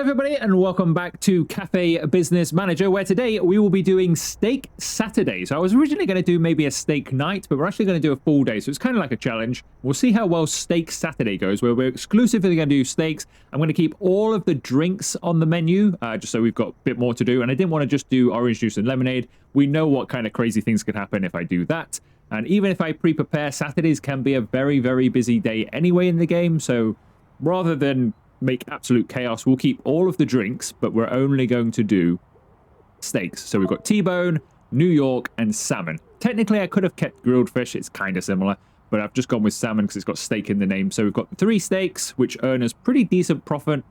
everybody, and welcome back to Café Business Manager, where today we will be doing Steak Saturday. So I was originally going to do maybe a steak night, but we're actually going to do a full day. So it's kind of like a challenge. We'll see how well Steak Saturday goes, where we're exclusively going to do steaks. I'm going to keep all of the drinks on the menu, just so we've got a bit more to do. And I didn't want to just do orange juice and lemonade. We know what kind of crazy things could happen if I do that. And even if I pre-prepare, Saturdays can be a very, very busy day anyway in the game. So rather than make absolute chaos, we'll keep all of the drinks, but we're only going to do steaks. So we've got T-bone, New York, and salmon. Technically, I could have kept grilled fish. It's kind of similar, but I've just gone with salmon because it's got steak in the name. So we've got 3 steaks, which earn us pretty decent profit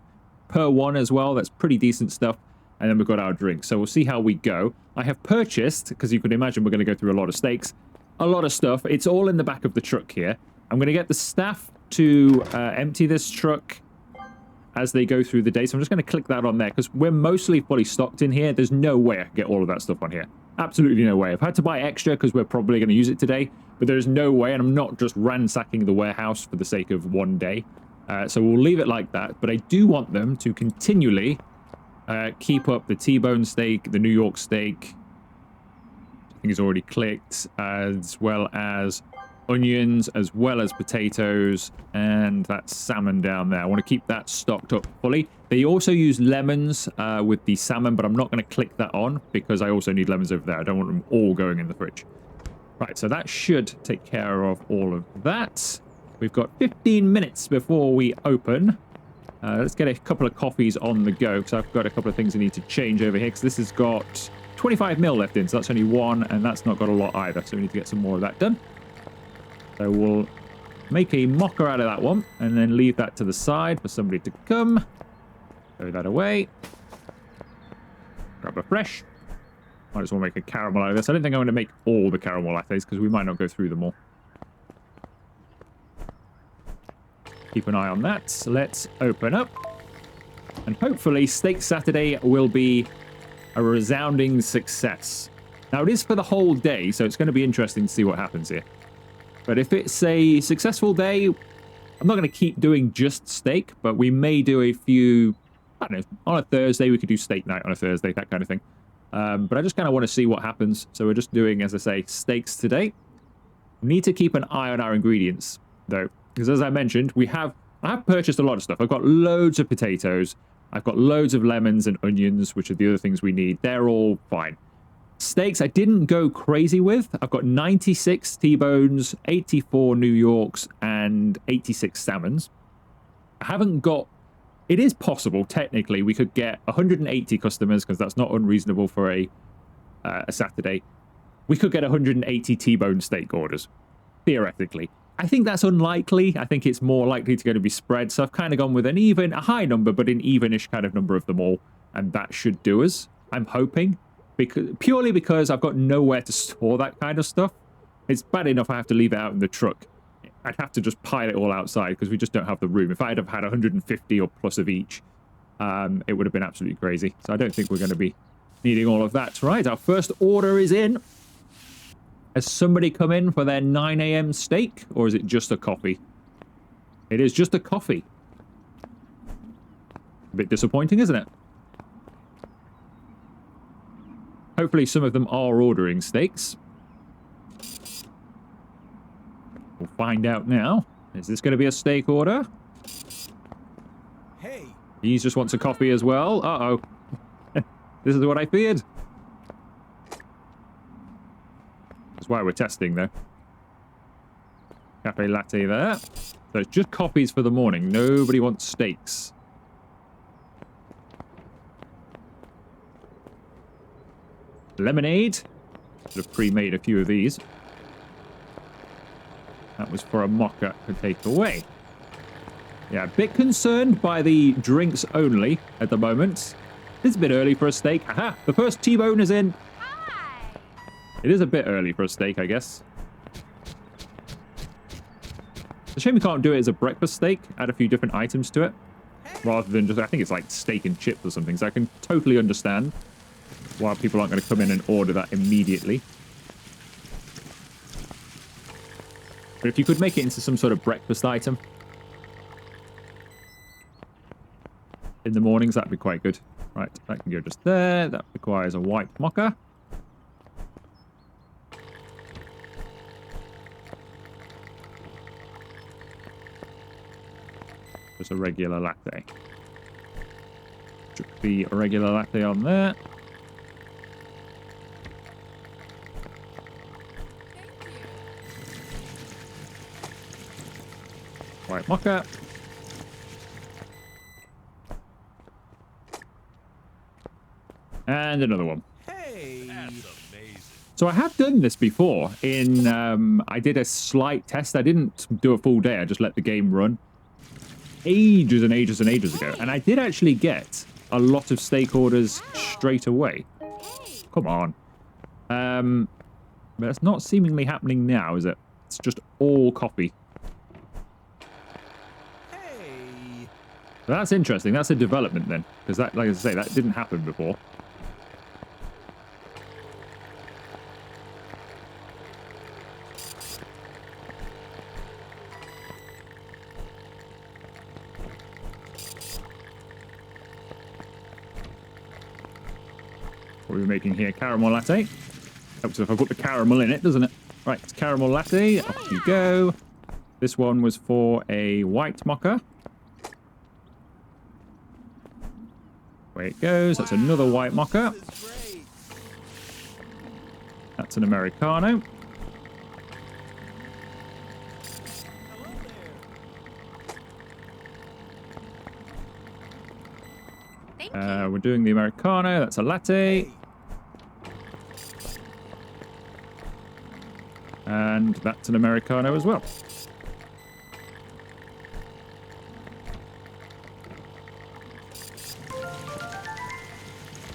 per one as well. That's pretty decent stuff. And then we've got our drinks. So we'll see how we go. I have purchased, because you can imagine we're going to go through a lot of steaks, a lot of stuff. It's all in the back of the truck here. I'm going to get the staff to empty this truck as they go through the day. So I'm just going to click that on there because we're mostly fully stocked in here. There's no way I can get all of that stuff on here. Absolutely no way. I've had to buy extra because we're probably going to use it today, but there's no way, and I'm not just ransacking the warehouse for the sake of one day. So we'll leave it like that, but I do want them to continually keep up the T-bone steak, the New York steak, I think it's already clicked, as well as onions, as well as potatoes, and that salmon down there. I want to keep that stocked up fully. They also use lemons with the salmon, but I'm not going to click that on because I also need lemons over there. I don't want them all going in the fridge. Right, so that should take care of all of that. We've got 15 minutes before we open. Let's get a couple of coffees on the go, because I've got a couple of things I need to change over here, because this has got 25 mil left in, so that's only one, and that's not got a lot either, so we need to get some more of that done. So we'll make a mocha out of that one and then leave that to the side for somebody to come. Throw that away. Grab a fresh. Might as well make a caramel out of this. I don't think I'm going to make all the caramel lattes because we might not go through them all. Keep an eye on that. So let's open up. And hopefully Steak Saturday will be a resounding success. Now it is for the whole day, so it's going to be interesting to see what happens here. But if it's a successful day, I'm not going to keep doing just steak, but we may do a few, I don't know, on a Thursday, we could do steak night on a Thursday, that kind of thing. But I just kind of want to see what happens. So we're just doing, as I say, steaks today. We need to keep an eye on our ingredients, though, because as I mentioned, I have purchased a lot of stuff. I've got loads of potatoes. I've got loads of lemons and onions, which are the other things we need. They're all fine. Steaks, I didn't go crazy with. I've got 96 T-bones, 84 New Yorks, and 86 salmons. I haven't got... It is possible, technically, we could get 180 customers, because that's not unreasonable for a Saturday. We could get 180 T-bone steak orders, theoretically. I think that's unlikely. I think it's more likely to be spread. So I've kind of gone with a high number, but an evenish kind of number of them all. And that should do us, I'm hoping. Purely because I've got nowhere to store that kind of stuff. It's bad enough I have to leave it out in the truck. I'd have to just pile it all outside because we just don't have the room. If I'd have had 150 or plus of each, it would have been absolutely crazy. So I don't think we're going to be needing all of that. Right, our first order is in. Has somebody come in for their 9 a.m. steak, or is it just a coffee? It is just a coffee. A bit disappointing, isn't it? Hopefully some of them are ordering steaks. We'll find out now. Is this going to be a steak order? Hey. He just wants a coffee as well. Uh-oh. This is what I feared. That's why we're testing, though. Cafe latte there. So it's just coffees for the morning. Nobody wants steaks. Lemonade. Should have pre-made a few of these. That was for a mocha to take away. Yeah, a bit concerned by the drinks only at the moment. It's a bit early for a steak. Aha! The first T-bone is in. Hi. It is a bit early for a steak, I guess. It's a shame we can't do it as a breakfast steak. Add a few different items to it. Rather than just, I think it's like steak and chips or something. So I can totally understand why people aren't going to come in and order that immediately. But if you could make it into some sort of breakfast item. in the mornings. That'd be quite good. Right, that can go just there. That requires a white mocha. Just a regular latte. Chuck the regular latte on there. White mocha. And another one. Hey, That's amazing. So I have done this before. I did a slight test. I didn't do a full day. I just let the game run ages and ages and ages ago. And I did actually get a lot of steak orders straight away. Come on. But it's not seemingly happening now, is it? It's just all coffee. hey. So that's interesting. That's a development then. Because that, like I say, that didn't happen before. What are we making here? Caramel latte. Helps if I put the caramel in it, doesn't it? Right, it's caramel latte. Off you go. This one was for a white mocha. Away it goes. That's another white mocha. This is great. That's an Americano. Hello there. Thank you. We're doing the Americano. That's a latte. Hey. And that's an Americano as well.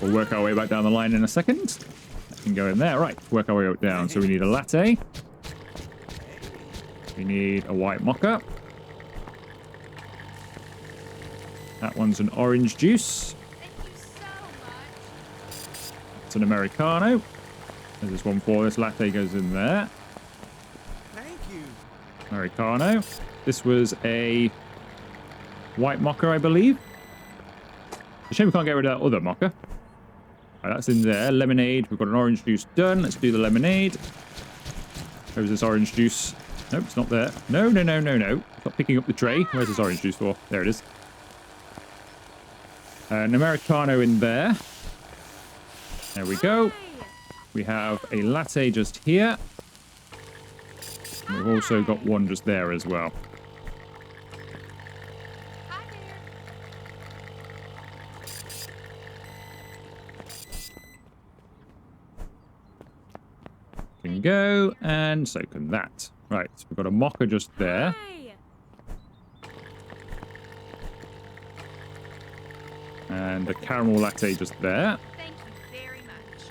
We'll work our way back down the line in a second. That can go in there. Right, work our way down. So we need a latte. We need a white mocha. That one's an orange juice. Thank you so much. It's an Americano. There's this one for this latte goes in there. Thank you. Americano. This was a white mocha, I believe. It's a shame we can't get rid of that other mocha. Right, that's in there. Lemonade. We've got an orange juice done. Let's do the lemonade. Where's this orange juice? Nope, it's not there. No, no, no, no, no. It's not picking up the tray. Where's this orange juice for? There it is. An Americano in there. There we go. We have a latte just here. And we've also got one just there as well. Hi there. Can go, and so can that. Right, so we've got a mocha just there. Hi. And a caramel latte just there. Thank you very much.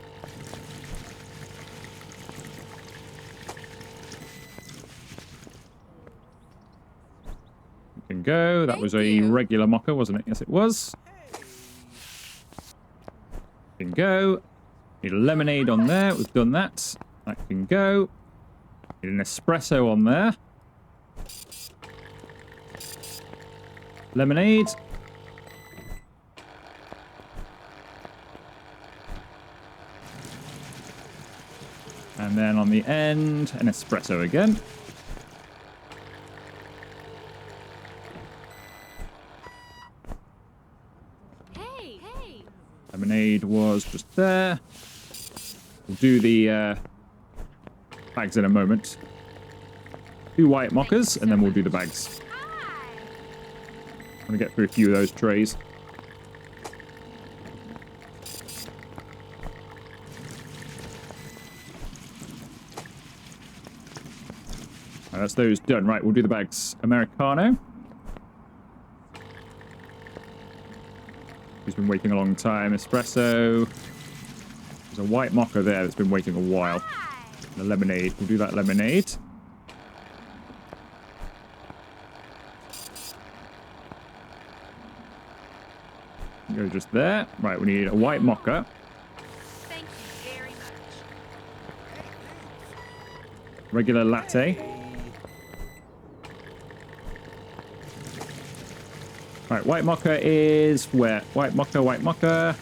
Can go. That Thank was a you. regular mocha, wasn't it? Yes, it was. Can go. Need a lemonade on there. We've done that. That can go. Need an espresso on there. Lemonade. And then on the end, an espresso again. Hey. Hey. Lemonade was just there. We'll do the bags in a moment. 2 white mochas, and then we'll do the bags. Hi. I'm going to get through a few of those trays. Right, that's those done. Right, we'll do the bags. Americano. He's been waiting a long time. Espresso. There's a white mocha there that's been waiting a while. Hi. And a lemonade. We'll do that lemonade. Go just there. Right, we need a white mocha. Thank you very much. Regular latte. Hey. Right, white mocha is where? White mocha, white mocha.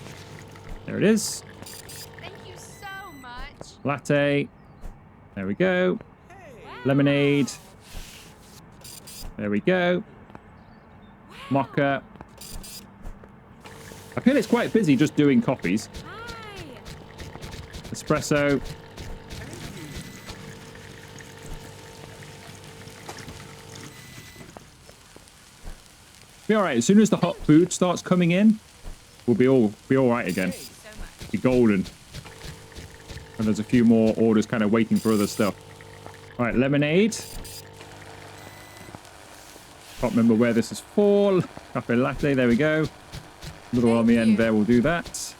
There it is. Thank you so much. Latte. There we go. Hey. Lemonade. There we go. Wow. Mocha. I feel it's quite busy just doing coffees. Hi. Espresso. Be all right. As soon as the hot food starts coming in, we'll be all right again. Thank you so much. Be golden. And there's a few more orders kind of waiting for other stuff. All right, lemonade. Can't remember where this is for. Cafe latte. There we go. Another one on the end there. We'll do that.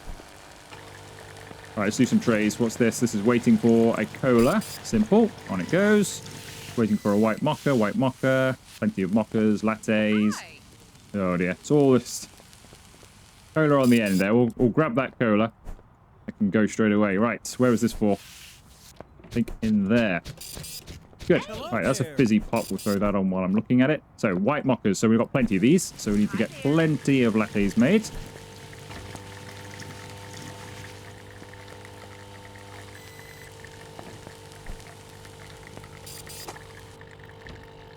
All right, let's do some trays. What's this? This is waiting for a cola. Simple. On it goes. Waiting for a white mocha. White mocha. Plenty of mochas, lattes. Hi. Oh dear. It's all this cola on the end there. We'll grab that cola. I can go straight away. Right. Where is this for? I think in there. Good. Right. That's a fizzy pop. We'll throw that on while I'm looking at it. So white mochas. So we've got plenty of these. So we need to get plenty of lattes made.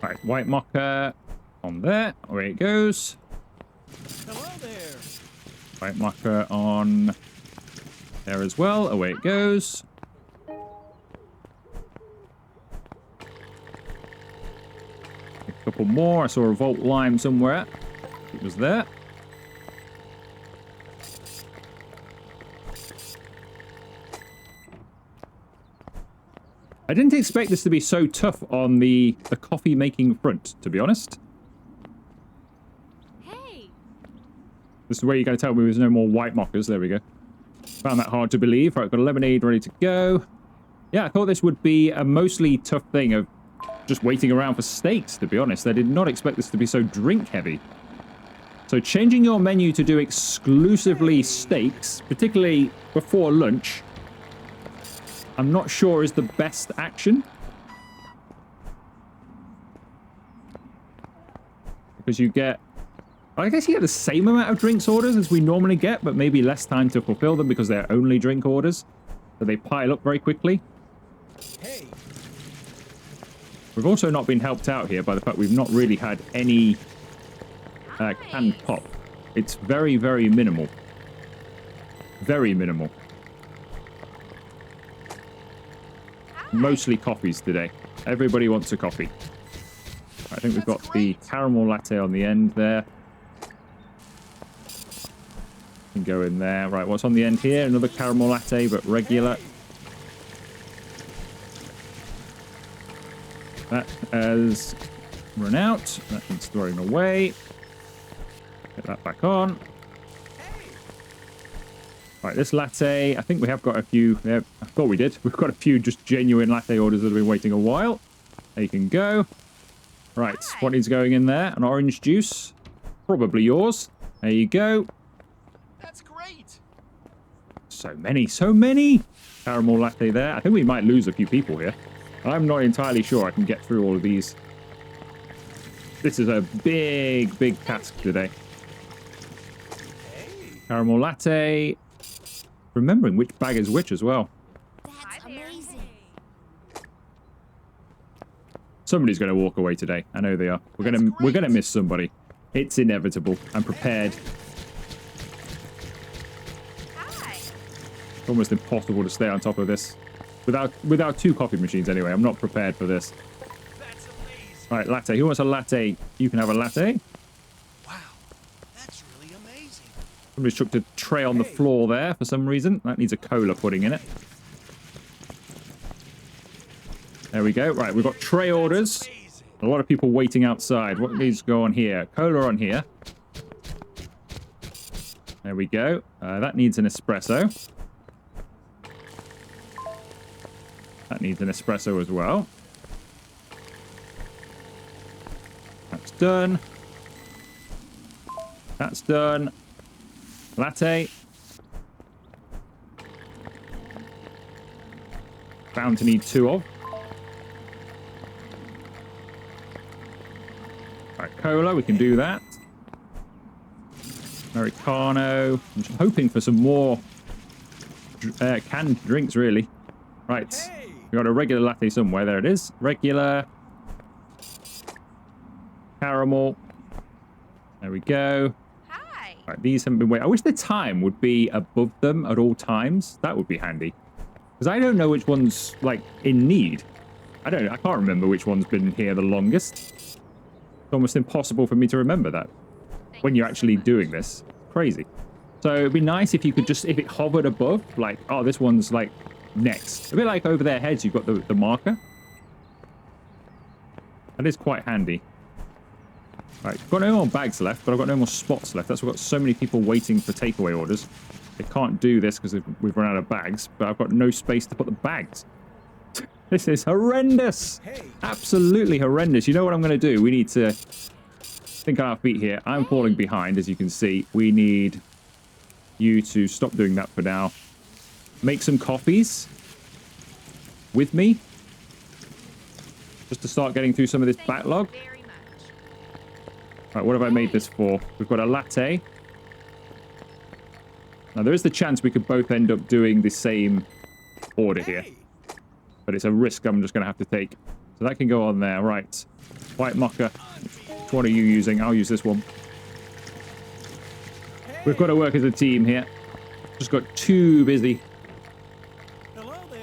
Right. White mocha on there. Away it goes. Hello there. White mocha on there as well. Away it goes. A couple more. I saw a Volt Lime somewhere. It was there. I didn't expect this to be so tough on the coffee making front, to be honest. Hey. This is where you're going to tell me there's no more white mochas. There we go. Found that hard to believe. Right, got a lemonade ready to go. Yeah, I thought this would be a mostly tough thing of just waiting around for steaks, to be honest. I did not expect this to be so drink heavy. So changing your menu to do exclusively steaks, particularly before lunch, I'm not sure is the best action. Because you get, I guess you get the same amount of drinks orders as we normally get, but maybe less time to fulfill them because they're only drink orders. So they pile up very quickly. Hey. We've also not been helped out here by the fact we've not really had any canned pop. It's very, very minimal. Very minimal. Mostly coffees today. Everybody wants a coffee. I think we've got the caramel latte on the end there. Can go in there. Right, what's on the end here? Another caramel latte, but regular. That has run out. That needs throwing away. Get that back on. Right, this latte, I think we have got a few. Yeah, I thought we did. We've got a few just genuine latte orders that have been waiting a while. There you can go. Right, what needs going in there? An orange juice. Probably yours. There you go. That's great. So many, so many. Caramel latte there. I think we might lose a few people here. I'm not entirely sure I can get through all of these. This is a big, big task today. Hey. Caramel latte. Remembering which bag is which as well. Hi there. amazing. Hey. Somebody's going to walk away today. I know they are. We're gonna miss somebody. It's inevitable. I'm prepared. Hi. It's almost impossible to stay on top of this. Without two coffee machines anyway. I'm not prepared for this. That's amazing. All right, latte. Who wants a latte? You can have a latte. Wow. That's really amazing. Somebody's chucked a tray on the floor there for some reason. That needs a cola pudding in it. There we go. Right, we've got tray orders. Amazing. A lot of people waiting outside. What needs to go on here? Cola on here. There we go. That needs an espresso. That needs an espresso as well. That's done. That's done. Latte. Bound to need two of. Right, cola, we can do that. Americano. I'm just hoping for some more canned drinks, really. Right. Hey. We got a regular latte somewhere. There it is. Regular. Caramel. There we go. Hi. Right, these haven't been waiting. I wish the time would be above them at all times. That would be handy. Because I don't know which one's, like, in need. I can't remember which one's been here the longest. It's almost impossible for me to remember that when you're actually doing this. Crazy. So it'd be nice if you could just, if it hovered above, like, oh, this one's, like, next. A bit like over their heads, you've got the marker. That is quite handy. Right, got no more bags left, but I've got no more spots left. That's why I've got so many people waiting for takeaway orders. They can't do this because we've run out of bags, but I've got no space to put the bags. This is horrendous. Absolutely horrendous. You know what I'm going to do? We need to think on our feet here. I'm falling behind, as you can see. We need you to stop doing that for now. Make some copies with me. Just to start getting through some of this backlog. Very much. Right, what have I made this for? We've got a latte. Now, there is the chance we could both end up doing the same order here. But it's a risk I'm just going to have to take. So that can go on there. Right. White mocha. Which one are you using? I'll use this one. We've got to work as a team here. Just got too busy. Hello there.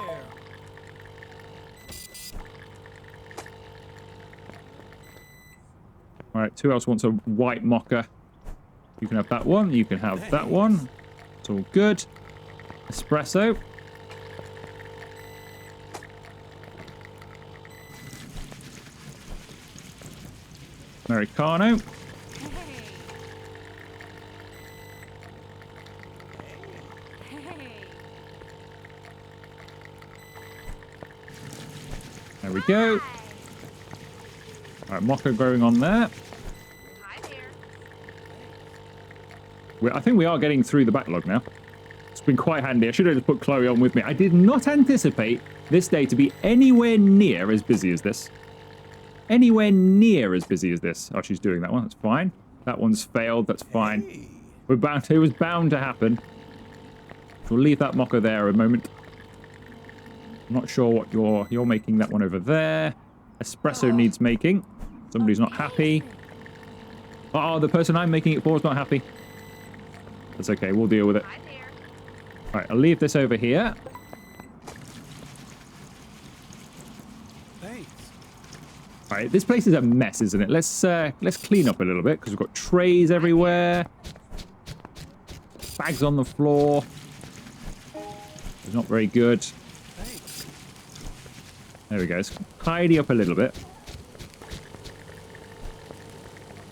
All right, who else wants a white mocha? You can have that one. You can have that one. It's all good. Espresso. Americano. Hey. There we go. Hi. All right, mocha going on there. Hi there. I think we are getting through the backlog now. It's been quite handy. I should have just put Chloe on with me. I did not anticipate this day to be anywhere near as busy as this. Anywhere near as busy as this. Oh, she's doing that one. That's fine. That one's failed. That's fine. It was bound to happen. So we'll leave that mocha there a moment. I'm not sure what you're making that one over there. Espresso needs making. Somebody's not happy. Oh, the person I'm making it for is not happy. That's okay. We'll deal with it. Hi there. All right, I'll leave this over here. Thanks. All right, this place is a mess, isn't it? Let's clean up a little bit because we've got trays everywhere, bags on the floor. It's not very good. Thanks. There we go. Let's tidy up a little bit.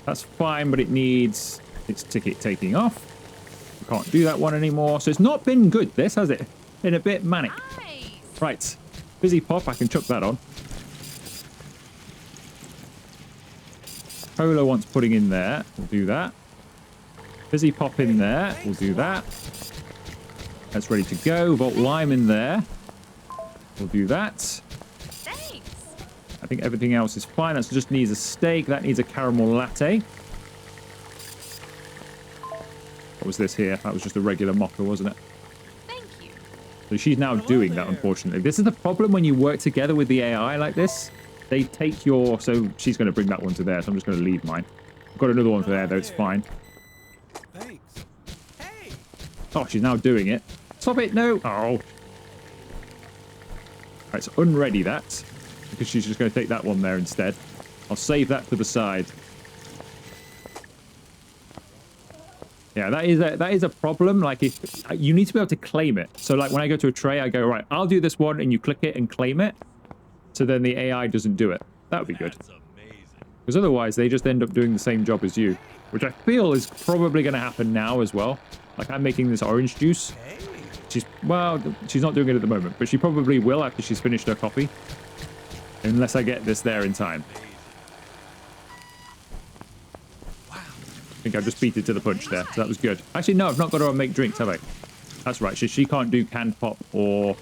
That's fine, but it needs its ticket taking off. We can't do that one anymore. So it's not been good, this, has it? Been a bit manic. Nice. Right. Busy pop, I can chuck that on. Polo wants putting in there. We'll do that. Busy pop in there. We'll do that. That's ready to go. Vault lime in there. We'll do that. Thanks. I think everything else is fine. That just needs a steak. That needs a caramel latte. What was this here? That was just a regular mocha, wasn't it? Thank you. So she's now doing that, unfortunately. This is the problem when you work together with the AI like this. They take your... So she's going to bring that one to there, so I'm just going to leave mine. I've got another one for there, though. It's fine. Thanks. Hey. Oh, she's now doing it. Stop it, no. Oh. Right, so unready that. Because she's just going to take that one there instead. I'll save that to the side. Yeah, that is a problem. Like, if you need to be able to claim it. So, like, when I go to a tray, I go, right, I'll do this one, and you click it and claim it. So then the AI doesn't do it. That would be good. That's amazing. Because otherwise, they just end up doing the same job as you. Which I feel is probably going to happen now as well. Like, I'm making this orange juice. Hey. Well, she's not doing it at the moment. But she probably will after she's finished her coffee. Unless I get this there in time. Wow. I think I just beat it to the punch there. So that was good. Actually, no, I've not got her on make drinks, have I? That's right. She can't do canned pop or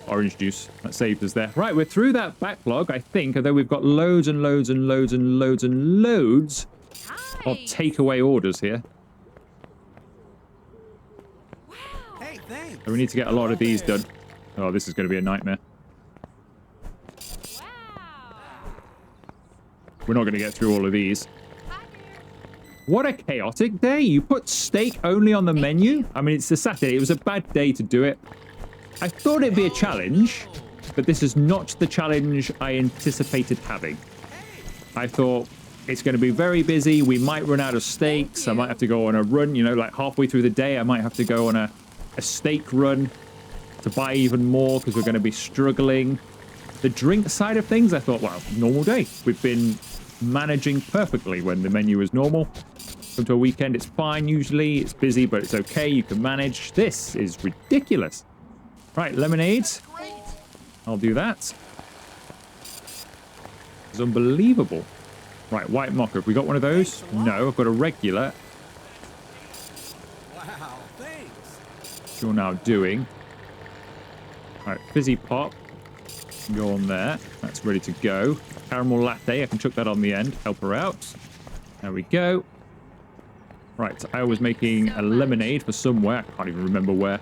orange juice. That saved us there. Right, we're through that backlog, I think. Although we've got loads and loads and loads and loads and loads of Nice. takeaway orders here. Hey, thanks. So we need to get a lot of these Hello done. Oh, this is going to be a nightmare. Wow. We're not going to get through all of these. Hi there. What a chaotic day. You put steak only on the menu? I mean, it's a Saturday. It was a bad day to do it. I thought it'd be a challenge, but this is not the challenge I anticipated having. I thought it's going to be very busy. We might run out of steaks. I might have to go on a run, you know, like halfway through the day. I might have to go on a steak run to buy even more because we're going to be struggling. The drink side of things, I thought, wow, normal day. We've been managing perfectly when the menu is normal. Come to a weekend, it's fine usually. It's busy, but it's okay. You can manage. This is ridiculous. Right, lemonade. I'll do that. It's unbelievable. Right, white mocha. Have we got one of those? No, I've got a regular. Wow, thanks. Which you're now doing. All right, fizzy pop. Go on there. That's ready to go. Caramel latte. I can chuck that on the end. Help her out. There we go. Right, I was making a lemonade for somewhere. I can't even remember where.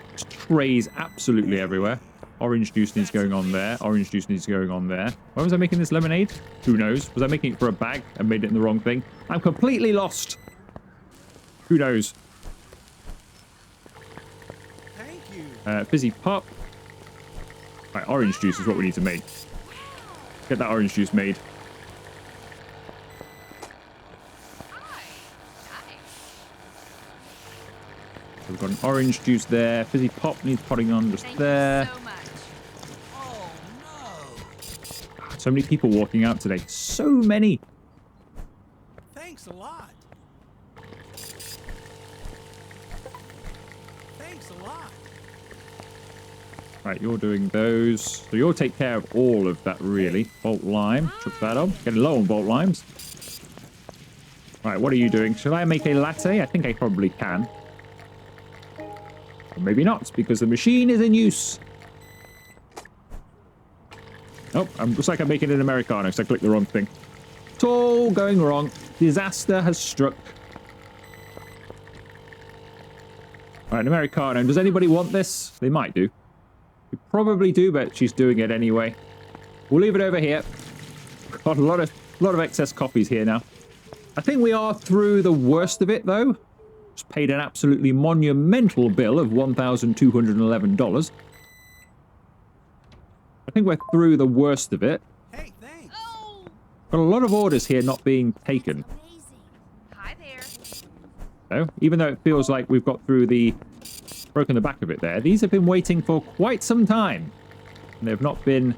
There's trays absolutely everywhere. Orange juice needs going on there. Orange juice needs going on there. Why was I making this lemonade? Who knows? Was I making it for a bag and made it in the wrong thing? I'm completely lost. Who knows? Thank you. Fizzy pop. Right, orange juice is what we need to make. Get that orange juice made. Hi. Nice. So we've got an orange juice there. Fizzy pop needs potting on just Thank there. you so much. Oh, no. So many people walking out today. So many. Thanks a lot. Thanks a lot. Right, you're doing those. So you'll take care of all of that, really. Bolt lime. Chuck that on. Getting low on bolt limes. Right, what are you doing? Should I make a latte? I think I probably can. Or maybe not, because the machine is in use. Oh, looks like I'm making an Americano, because I clicked the wrong thing. It's all going wrong. Disaster has struck. All right, an Americano. Does anybody want this? They might do. We probably do, but she's doing it anyway. We'll leave it over here. Got a lot of excess coffees here now. I think we are through the worst of it, though. Just paid an absolutely monumental bill of $1,211. I think we're through the worst of it. Hey, thanks. Oh. Got a lot of orders here not being taken. Amazing. Hi there. So, even though it feels like we've got through broken the back of it there, these have been waiting for quite some time. And they've not been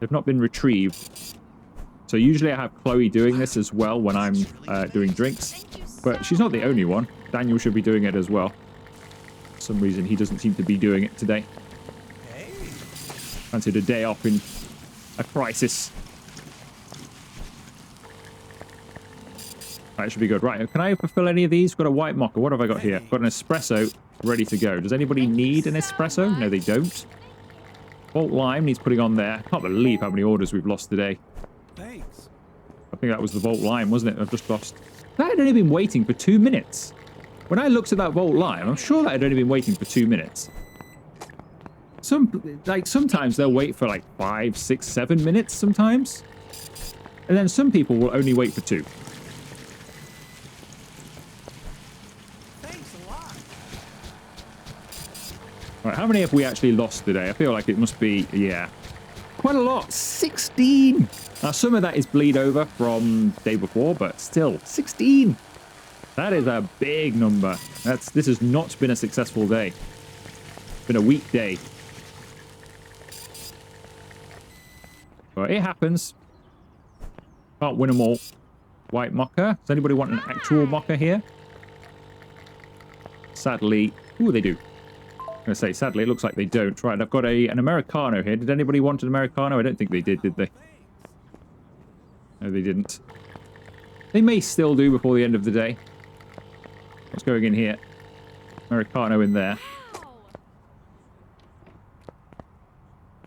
retrieved. So usually I have Chloe doing this as well when I'm doing drinks, but she's not the only one. Daniel should be doing it as well. For some reason he doesn't seem to be doing it today. Hey. Fancied a day off in a crisis. That should be good. Right, can I fulfill any of these? Got a white mocha. What have I got here? Got an espresso ready to go. Does anybody need an espresso? No, they don't. Bolt lime needs putting on there. I can't believe how many orders we've lost today. Thanks. I think that was the Volt Lime, wasn't it? I've just lost. That had only been waiting for 2 minutes. When I looked at that Volt Lime, I'm sure that had only been waiting for 2 minutes. Sometimes they'll wait for like 5, 6, 7 minutes sometimes. And then some people will only wait for 2. Thanks a lot. Right, how many have we actually lost today? I feel like it must be, yeah, quite a lot. 16! Now, some of that is bleed over from day before, but still, 16! That is a big number. This has not been a successful day. It's been a weak day. But it happens. Can't win them all. White mocha. Does anybody want an actual mocha here? Sadly, ooh, they do. I'm going to say, sadly, it looks like they don't. Right, I've got an Americano here. Did anybody want an Americano? I don't think they did they? No, they didn't. They may still do before the end of the day. What's going in here? Americano in there. Wow.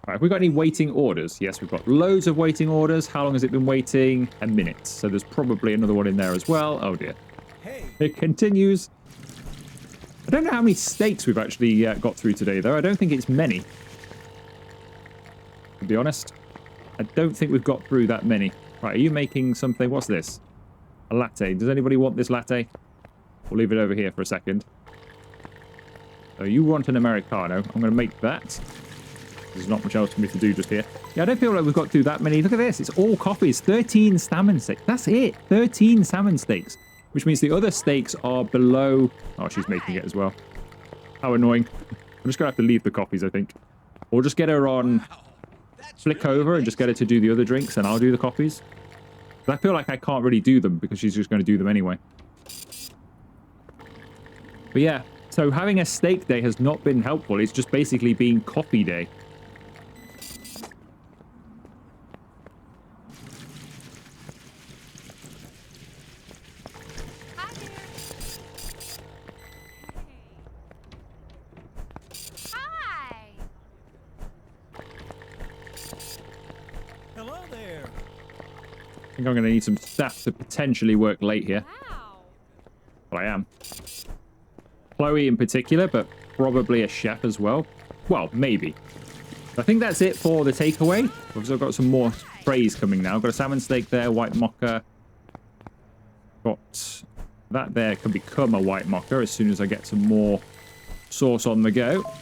Right, have we got any waiting orders? Yes, we've got loads of waiting orders. How long has it been waiting? A minute. So there's probably another one in there as well. Oh, dear. Hey. It continues. I don't know how many steaks we've actually got through today, though. I don't think it's many. To be honest, I don't think we've got through that many. Right, are you making something? What's this? A latte. Does anybody want this latte? We'll leave it over here for a second. So you want an Americano. I'm going to make that. There's not much else for me to do just here. Yeah, I don't feel like we've got through that many. Look at this. It's all coffees. 13 salmon steaks. That's it. 13 salmon steaks. Which means the other steaks are below... Oh, she's making it as well. How annoying. I'm just going to have to leave the coffees, I think. Or just get her on... Flick over and just get her to do the other drinks and I'll do the coffees. But I feel like I can't really do them because she's just going to do them anyway. But yeah, so having a steak day has not been helpful. It's just basically been coffee day. Hi there. Hi. Hello there. I think I'm going to need some staff to potentially work late here. Wow. But I am. Chloe in particular, but probably a chef as well. Well, maybe. I think that's it for the takeaway. We've still got some more trays coming now. Got a salmon steak there, white mocha. Got that there can become a white mocha as soon as I get some more sauce on the go. Wow.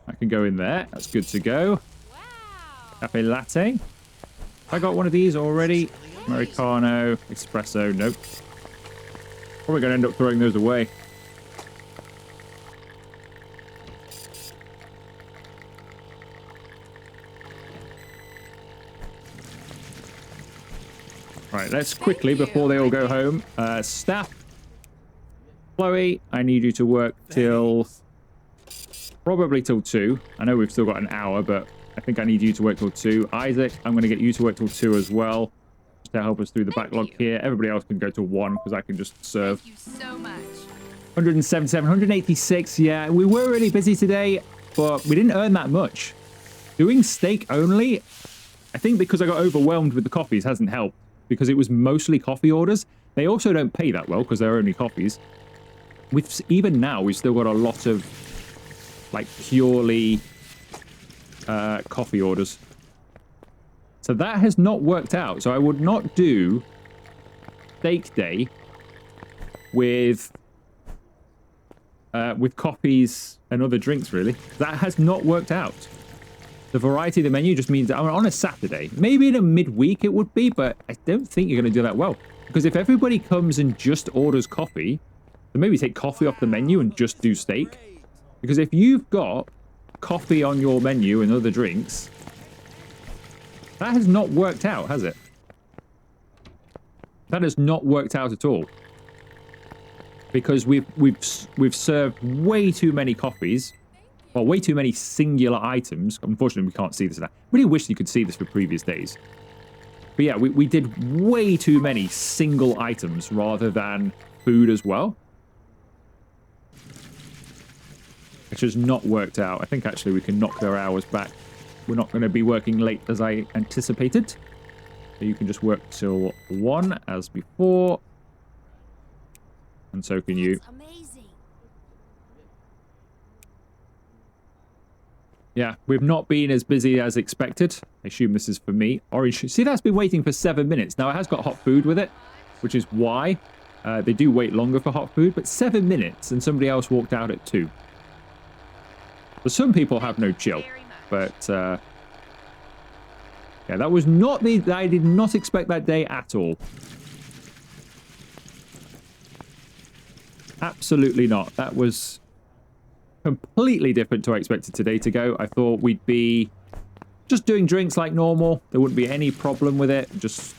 I can go in there. That's good to go. Wow. Cafe latte. I got one of these already. Americano, espresso. Nope. Probably going to end up throwing those away. Right, let's quickly, before they all go home, staff. Chloe, I need you to work till... Probably till 2. I know we've still got an hour, but I think I need you to work till 2. Isaac, I'm going to get you to work till 2 as well. Just to help us through the backlog here. Everybody else can go to 1 because I can just serve. Thank you so much. 177, 186. Yeah, we were really busy today, but we didn't earn that much. Doing steak only, I think because I got overwhelmed with the coffees hasn't helped. Because it was mostly coffee orders. They also don't pay that well because they're only coffees. Even now, we've still got a lot of like purely coffee orders. So that has not worked out. So I would not do steak day with coffees and other drinks, really. That has not worked out. The variety of the menu just means that on a Saturday, maybe in a midweek it would be, but I don't think you're going to do that well. Because if everybody comes and just orders coffee, then maybe take coffee off the menu and just do steak. Because if you've got coffee on your menu and other drinks, that has not worked out, has it? That has not worked out at all. Because we've served way too many coffees. Well, way too many singular items. Unfortunately, we can't see this. I really wish you could see this for previous days. But yeah, we did way too many single items rather than food as well. Which has not worked out. I think actually we can knock their hours back. We're not going to be working late as I anticipated. So you can just work till 1 as before. And so can you. Amazing. Yeah, we've not been as busy as expected. I assume this is for me. Orange. See, that's been waiting for 7 minutes. Now, it has got hot food with it, which is why they do wait longer for hot food. But 7 minutes, and somebody else walked out at 2. So some people have no chill. But, yeah, that was not the... I did not expect that day at all. Absolutely not. That was... completely different to what I expected today to go. I thought we'd be just doing drinks like normal. There wouldn't be any problem with it. Just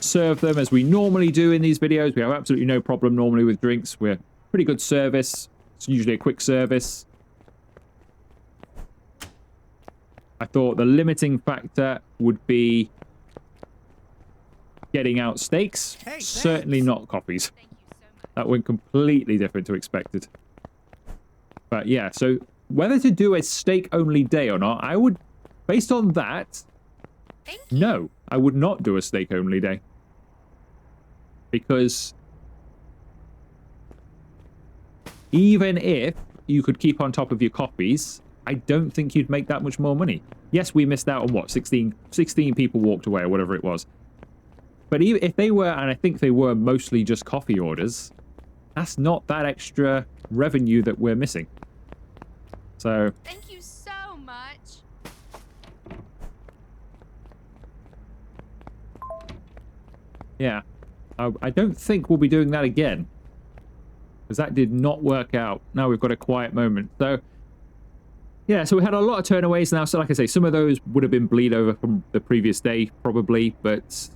serve them as we normally do in these videos. We have absolutely no problem normally with drinks. We're pretty good service. It's usually a quick service. I thought the limiting factor would be getting out steaks. Hey, Certainly thanks. not coffees. Thank you so much. That went completely different to expected. But yeah, so whether to do a steak-only day or not, I would, based on that, Thank you. No, I would not do a steak only day. Because even if you could keep on top of your coffees, I don't think you'd make that much more money. Yes, we missed out on what, 16 people walked away or whatever it was. But even if they were, and I think they were mostly just coffee orders, that's not that extra revenue that we're missing. So Thank you so much. yeah, I don't think we'll be doing that again. Because that did not work out. Now we've got a quiet moment. So yeah, so we had a lot of turnaways now. So like I say, some of those would have been bleed over from the previous day, probably, but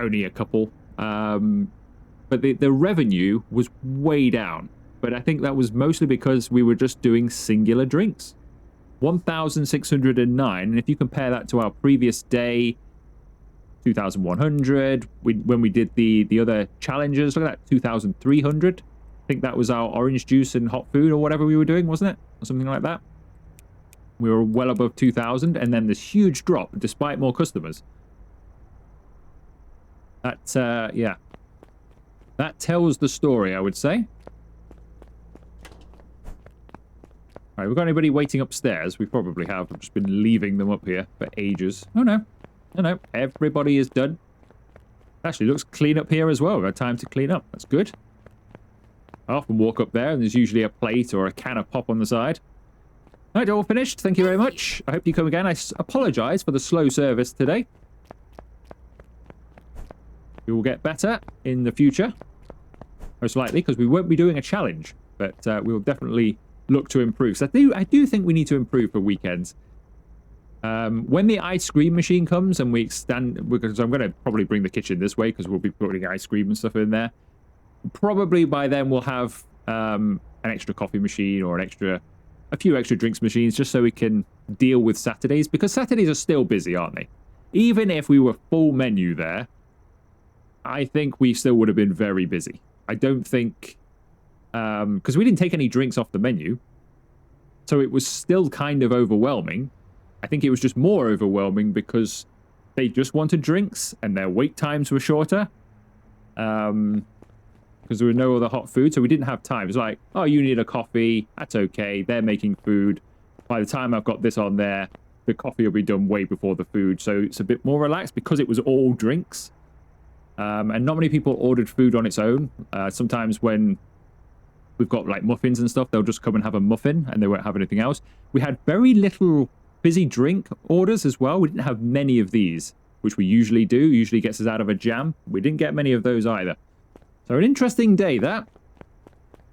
only a couple. But the revenue was way down. But I think that was mostly because we were just doing singular drinks. 1,609. And if you compare that to our previous day, 2,100. When we did the other challenges, look at that, 2,300. I think that was our orange juice and hot food or whatever we were doing, wasn't it? Or something like that. We were well above 2,000. And then this huge drop despite more customers. That, yeah. That tells the story, I would say. All right, we've got anybody waiting upstairs? We probably have. I've just been leaving them up here for ages. Oh, no. No, no. Everybody is done. Actually, looks clean up here as well. We've had time to clean up. That's good. I often walk up there, and there's usually a plate or a can of pop on the side. All right, all finished. Thank you very much. I hope you come again. I apologize for the slow service today. We will get better in the future. Most likely, because we won't be doing a challenge. But we will definitely look to improve. So I do think we need to improve for weekends. When the ice cream machine comes and we extend, because I'm going to probably bring the kitchen this way because we'll be putting ice cream and stuff in there. Probably by then we'll have an extra coffee machine or a few extra drinks machines just so we can deal with Saturdays, because Saturdays are still busy, aren't they? Even if we were full menu there, I think we still would have been very busy. I don't think, because we didn't take any drinks off the menu, so it was still kind of overwhelming. I think it was just more overwhelming because they just wanted drinks and their wait times were shorter. Because there were no other hot food, so we didn't have time. It's like, oh, you need a coffee. That's okay. They're making food. By the time I've got this on there, the coffee will be done way before the food. So it's a bit more relaxed because it was all drinks. And not many people ordered food on its own. Sometimes when we've got like muffins and stuff, they'll just come and have a muffin and they won't have anything else. We had very little fizzy drink orders as well. We didn't have many of these, which we usually do. Usually gets us out of a jam. We didn't get many of those either. So an interesting day, that.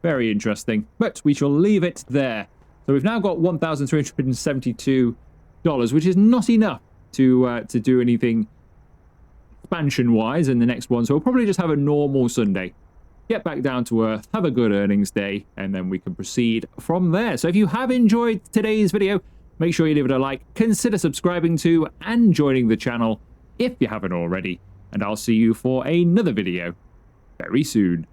Very interesting. But we shall leave it there. So we've now got $1,372, which is not enough to do anything expansion-wise in the next one. So we'll probably just have a normal Sunday. Get back down to earth, have a good earnings day, and then we can proceed from there. So if you have enjoyed today's video, make sure you leave it a like, consider subscribing to and joining the channel if you haven't already. And I'll see you for another video very soon.